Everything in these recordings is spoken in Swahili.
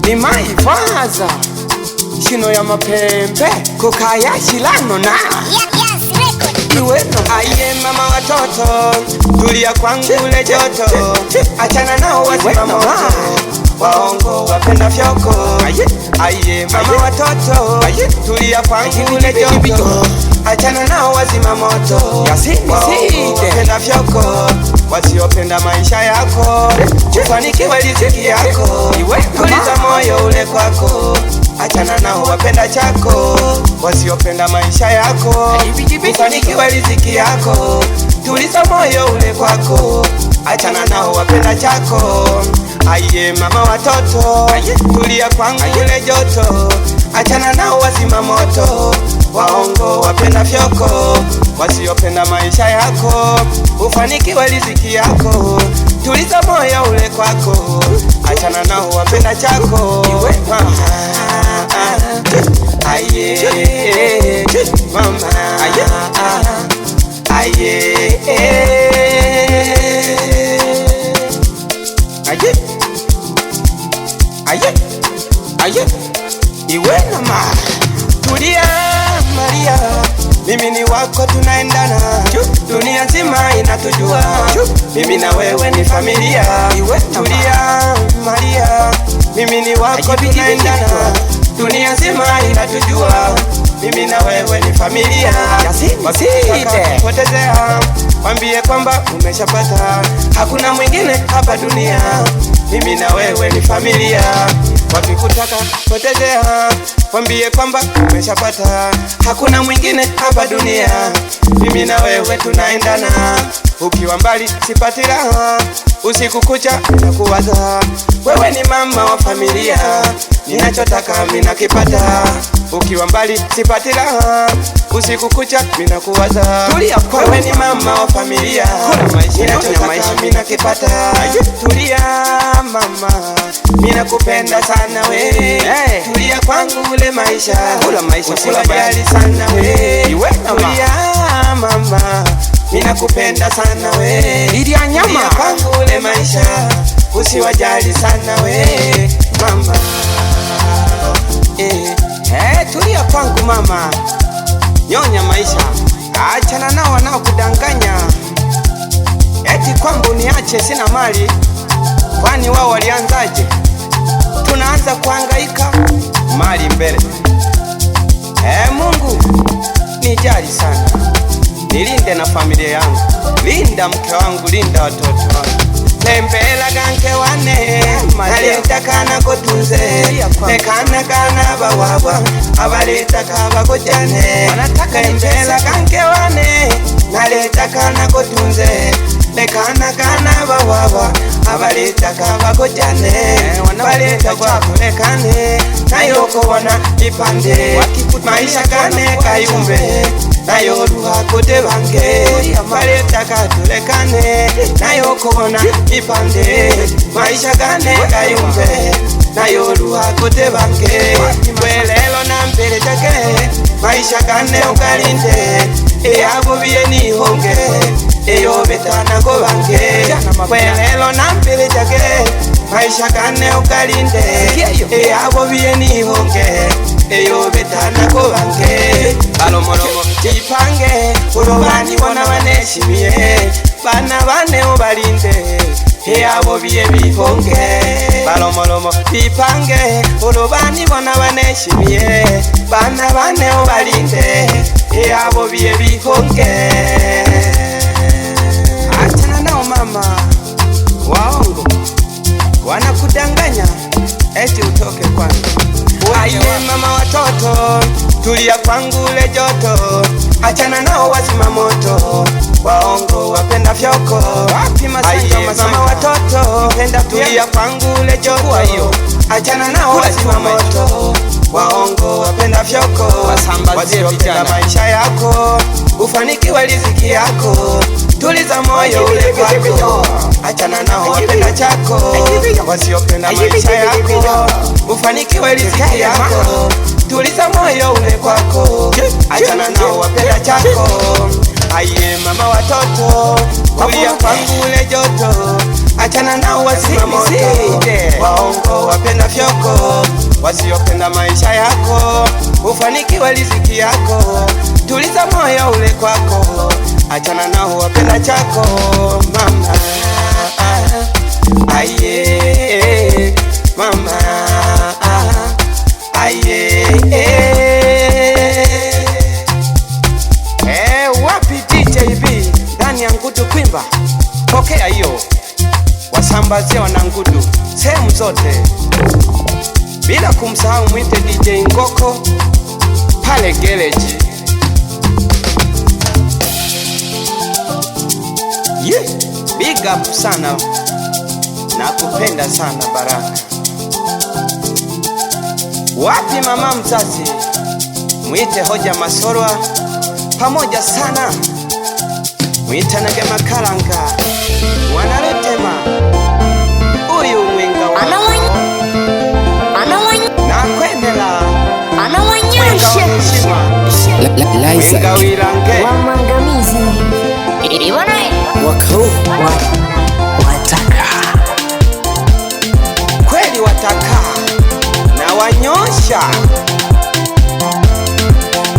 Ni maifaza shino ya mapembe kukaya shilano na aye mama watoto tulia kwangu ule joto achana nao wazima moto waongo wapenda fyoko aye mama watoto tulia kwangu ule joto achana nao wazima moto waongo wapenda fyoko wasiopenda maisha yako kufanikiwa riziki yako tuliza moyo ule kwako achana nao wapenda chako wasiopenda maisha yako kufanikiwa riziki yako tuliza moyo ule kwako achana nao wapenda chako aye mama watoto tulia kwangu ule joto achana nao wazima moto waongo wapenda fyoko wasiopenda maisha yako ufanikiwa riziki yako tuliza moyo ule kwako achana nao wapenda chako aye mama aye iwe nama tulia Maria mimi ni wako tunaendana dunia nzima inatujua mimi na wewe ni familia tulia Maria mimi ni wako tunaendana dunia nzima inatujua mimi na wewe ni familia potezea wambie kwamba umeshapata hakuna mwingine hapa dunia mimi na wewe ni familia wakikutaka potezea wambie kwamba umeshapata hakuna mwingine hapa dunia mimi na wewe tunaendana ukiwa mbali sipati raha usiku kucha nakuwaza wewe ni mama wa familia ninachotaka mina kipata ukiwa mbali sipati raha usiku kucha mina kuwaza wewe ni mama wa familia ninachotaka mina kipata tulia mama mina kupenda sana we tulia kwangu ule maisha usiwajali sana we tulia mama mina kupenda sana we tulia kwangu ule maisha usiwajali sana we mama tulia kwangu mama nyonya maisha achana nao wanao kudanganya eti kwamba niache sina mali kwani wao walianzaje tunaanza kuhangaika mali mbele Mungu nijali sana nilinde na familia yangu linda mke wangu linda watoto wangu Tempela ganke wane Naleta kana kotunze Nekana kana bawawa Abaleta kaba kujane Tempela ganke wane Naleta kana kotunze Nekana kana bawawa Abaleta kaba kujane Baleta kwa kulekane Nayoko wana ipande Maisha kane kayumbe nayo ruha kote bange Baleta katulekane nayo kona ipande maisha gane kayumbe nayo ruha kote bange Mbelelo na mbele jake maisha gane ukalinde abo biye ni honge eyo betana ko bange Mbelelo na mbele jake maisha gane ukalinde abo biye ni honge eyo betana ko bange Balomolomo jipange urobani bona baneshimiye bana bane ubalinde abo biye bihonge Balomolomo jipange urobani bona baneshimiye bana bane ubalinde abo biye bihonge achana nao mama waongo wanakudanganya eti utoke kwangu aye mama watoto tulia kwangu ule joto achana nao wazima moto waongo wapenda fyoko aye mama watoto tulia kwangu ule joto achana nao wazima moto waongo wapenda fyoko wasiopenda maisha yako ufanikiwa riziki yako tuliza moyo ule kwako achana nao wapenda chako wasiopenda maisha yako ufanikiwa riziki yako tuliza moyo ule kwako achana nao wapenda chako aye mama watoto tulia kwangu ule joto achana nao wazima moto. Waongo wapenda fyoko, wasiopenda maisha yako, ufanikiwe riziki yako, tuliza moyo ule kwako, achana nao wapenda chako mama. Aye mama, aye. Wapi DJB ndani ya Ngudu Kwimba? Pokea hiyo, wasambazia wana Ngudu sehemu zote, bila kumsahau mwite DJ Ngoko pale garage. Big up sana, nakupenda sana Baraka. Wapi mama mzazi, mwite Hoja Masorwa pamoja sana, mwita Nage Makalanga wanarutema uyu mwenga wa na kwendela anawanyosha mwenga wirange wamangamizi iwanae wakau wataka kweli, wataka na wanyosha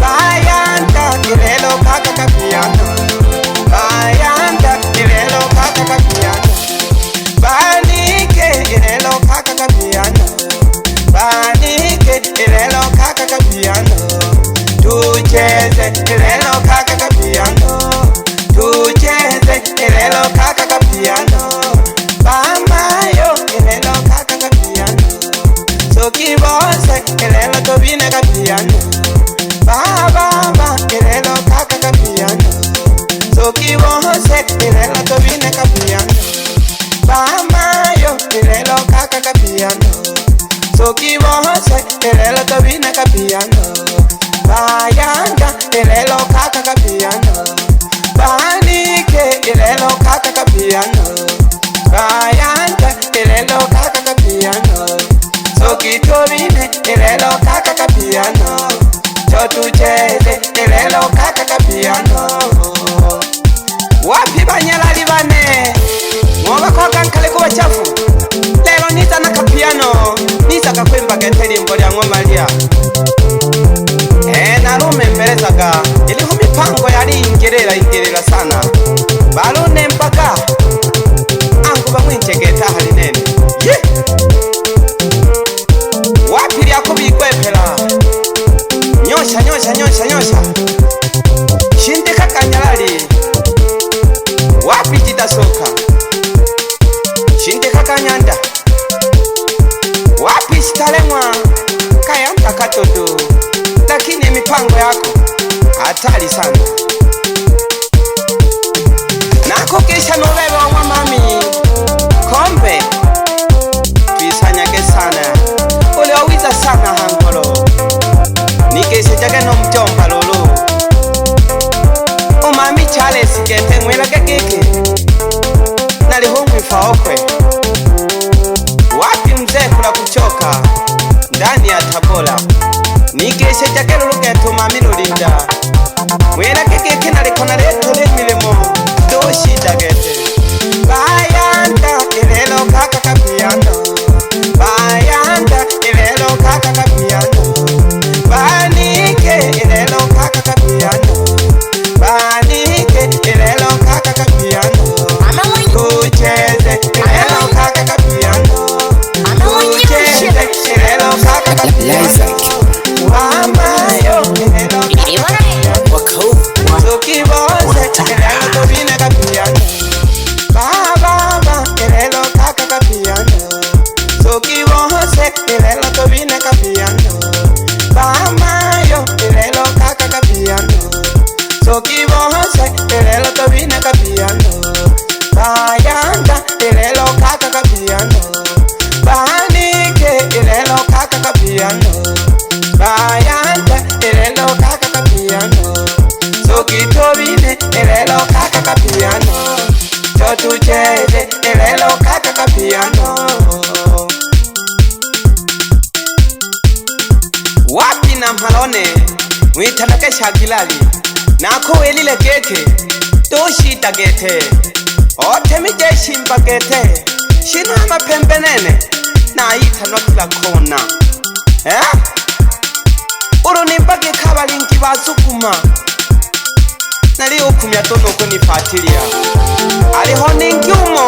bayanda kilelo kaka kapiano, bayanda kilelo kaka kapiano, banike kilelo kaka kapiano, banike kilelo kaka kapiano, tucheze kilelo kaka kapiano, tucheze kilelo kaka kapiano, bamayo kilelo kaka kapiano, sokibose kilelo tobine kapiano, baba kilelo kaka kapiano, sokibose kilelo tobine kapiano, bamayo kilelo kaka kapiano, sokibose kilelo tobine kapiano, bayanga kilelo kaka kapiano, banike kilelo kaka kapiano, bayanga kilelo kaka kapiano, sokitobine kilelo kaka kapiano, chotucheze kilelo kaka kapiano. Wapi banyalali bane mwoba koga nkale kuwa chafu, lelo nita na kapiano, nita kakwemba geteli mbolya ngomalia. Narume mbelezaga iliho mipango yali ingerera sana, balune mpaka angu bamwinchegeta hali nene. Wapi lyako bikwepela, nyosha nyosha nyosha nyosha, shindika kanyalali. Wapi jidasoka, shindika kanyanda. Wapi stalemwa kayanta katodo, lakini mipango yako hatari sana. Nako kisha nobebe wa mami kombe tuisanyage sana, ulewawiza sana hangolo nikese jage no mjomba lolo umami Charles gete mwela gegeke nalihumwi faokwe. Wapi mzee kula kuchoka ndani ya Tabora, nikeshe jage lulugeto mami lulinda mwela gegeke nalikona leto lemilemo doshida gete. Bayanda kilelo kaka kapiano, bayanda kilelo kaka kapiano, banike kilelo kaka kapiano, banike kilelo kaka kapiano, tucheze kilelo kaka kapiano, tucheze kilelo kaka kapiano, mamayo kilelo wakau sokibose kilelo tobine kapiano, baba kilelo kaka kapiano, sokibose kilelo tobine kapiano, bamayo kilelo kaka kapiano, sokibose kilelo tobine kapiano, bayanda kilelo kaka kapiano, banike kilelo kaka kapiano, bayanda kilelo kaka kapiano, sokitobine kilelo kaka kapiano, chotucheze kilelo kaka kapiano. Wapi na mhalone mwitanake shagilali nako welile geke doshita gete ote mijeshi mbagete pembenene na itanwa kila kona. Uru nimbage kabalingi basukuma nali okumya tono ko nifatilia aliho ningyumo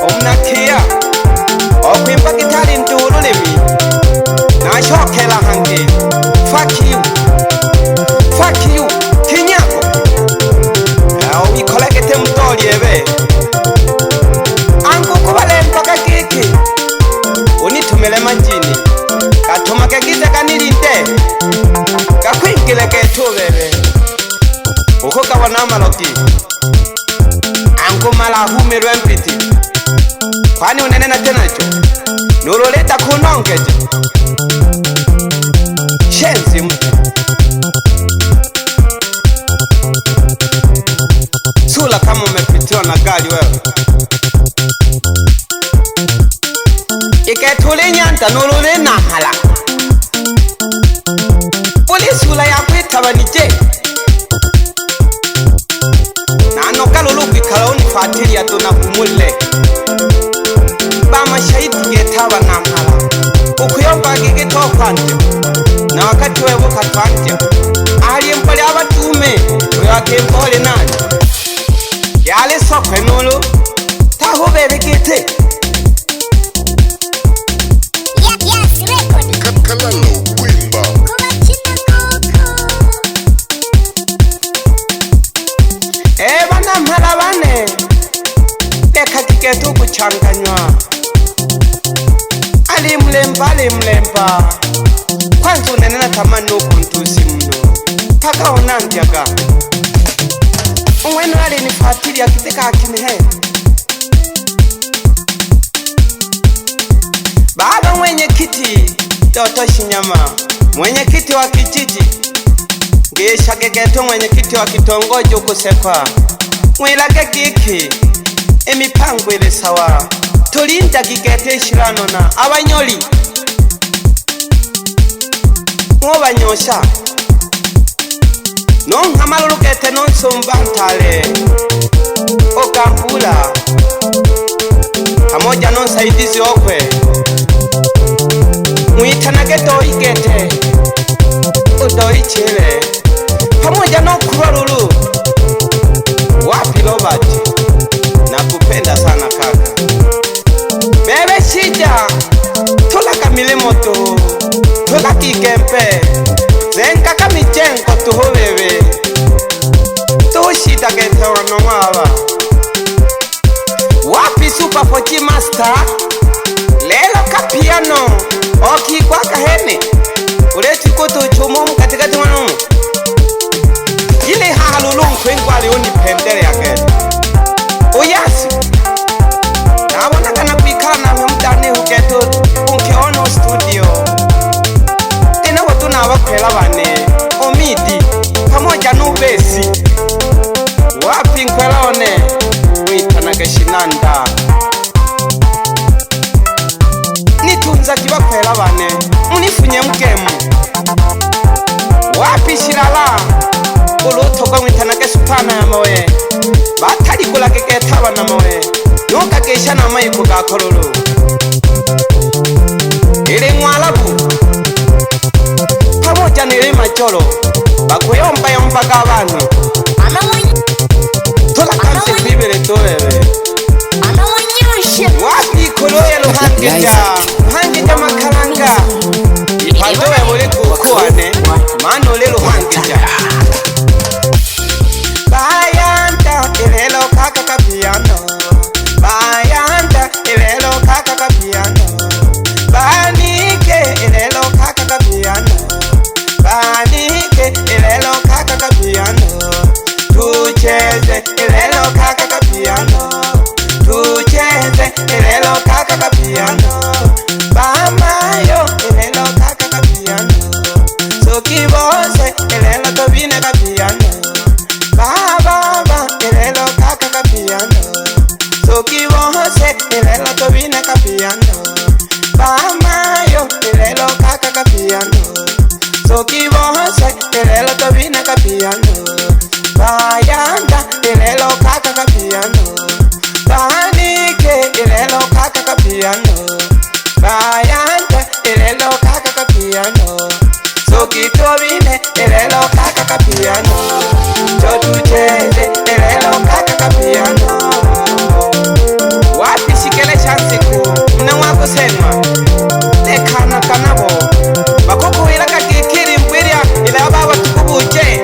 omnakia okwimbage tali ndululemi na shokela hange. Fuck you kinyako obikolagete mutoli ebe angu kubale mpaka kiki unitumele manjini katuma kegize kanilinde kakwingile ketubebe uko kabona amaloki angu mala humirwe mpiti kwani unene na tenacho nuruleta kunongeje shenzi sula kama umepitiwa na gari wewe iketule nyanta nurule nahala polisi ula ya kwitaba nije nano kalulu kwikala unifatili atona kumule bama shahidi getaba nahala ukuyomba gigito kwanje na wakati wewe katwanje ali mpole abatume wake mpole nani yale sokwe nulu tahubebe gite Kalalo Wimba bana mhala bane leka kiketu kuchanganywa ali mlemba kwanza unenena tamani ukuntusi mno paka onandyaga umwenu ali nifatili akiteka akinihe baba mwenye kiti Doto Shinyama mwenye kiti wa kijiji ngisha gegeto mwenye kiti wa kitongoji ukusekwa mwilage giki emipango ile sawa tulinda gigete shirano na abanyoli mwobanyosha nonka malulukete nonsomba ntale okambula pamoja nonsaidizi okwe mwitanage doigete udoichile pamoja nokuralulu wapi Robert nakupenda sana kaka bebe shija tulaka milemoto tulaka ikempe zenka kamichenko tuhubebe tushita getewa nomaba wapi Super Pochi Master lelo kapiano oki kwa kahene uleti kutu chumu katikati wanu ile halulu kwengwali unipendele yake uyasi nabona kana kwikala na mudane uketo unkeono studio tena watu na wakwela bane omidi pamoja nubesi wapi nkwela one uitanaga shinanda nitunza kibakwela bane munifunye mkemu wapi shirala ulutoka mwitanaga supana ya mawe batali kula keketaba na mawe nuka kesha na maiko gakololo ile mwalabu pamoja nile macholo bakuyomba yombaga abantu tulakanse kwibere tobebe wapi koloya luhangija makalanga ipadowe buli kukuwane mano le luhangija bayanda ilelo kaka kapiano bayanda ilelo kaka kapiano banike ilelo kaka kapiano banike ilelo kaka kapiano tucheze ilelo kaka kapiano tucheze ilelo kaka kapiano piano bayanda elelo kaka piano sokitobine elelo kaka piano totucheze elelo kaka piano wapi shikele chansiku mna wako senwa tekana kanabo bakukuhila kakikiri mbwirya ila baba tukubuje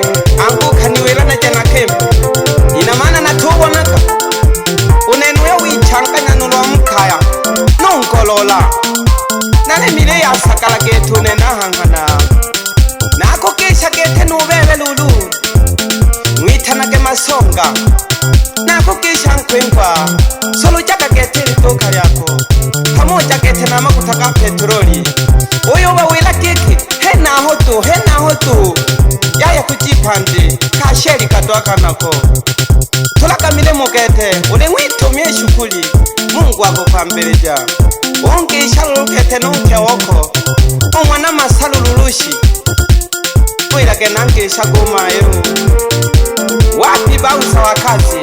anguka niwela na jana kempu ina maana natubonaka unenwe wichanganya nulwa mkaya nunkolola nale mile ya sakala getu nenahangana nako kisha gete nubebe lulu mwitanage masonga nako kisha nkwenkwa solo jaka gete litoka lyako pamoja gete na makuta ka petroli uyo wawila kiki hena hotu yaya kujipande kasheri kadwaka nako tulaka mile mugete ule mwitumie shukuli Mungu wako pambeleja ungisha lulukete nunke woko umwana masalu lulushi mwilage nangisha gumayo wapi bausa wakazi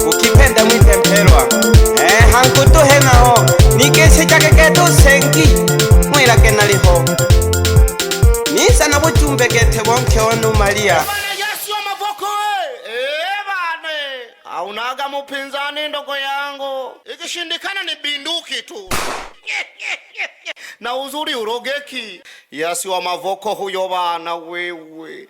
ukipenda mwitempelwa hankutuhe naho nikese jakegetu sengi mwilage naliho nisa na bujumbe gete wonke wanu Maria Aunaga mupinzani ndogo yangu, ikishindikana ni binduki tu na uzuri urogeki. Yasi wa Mavoko huyo bana wewe.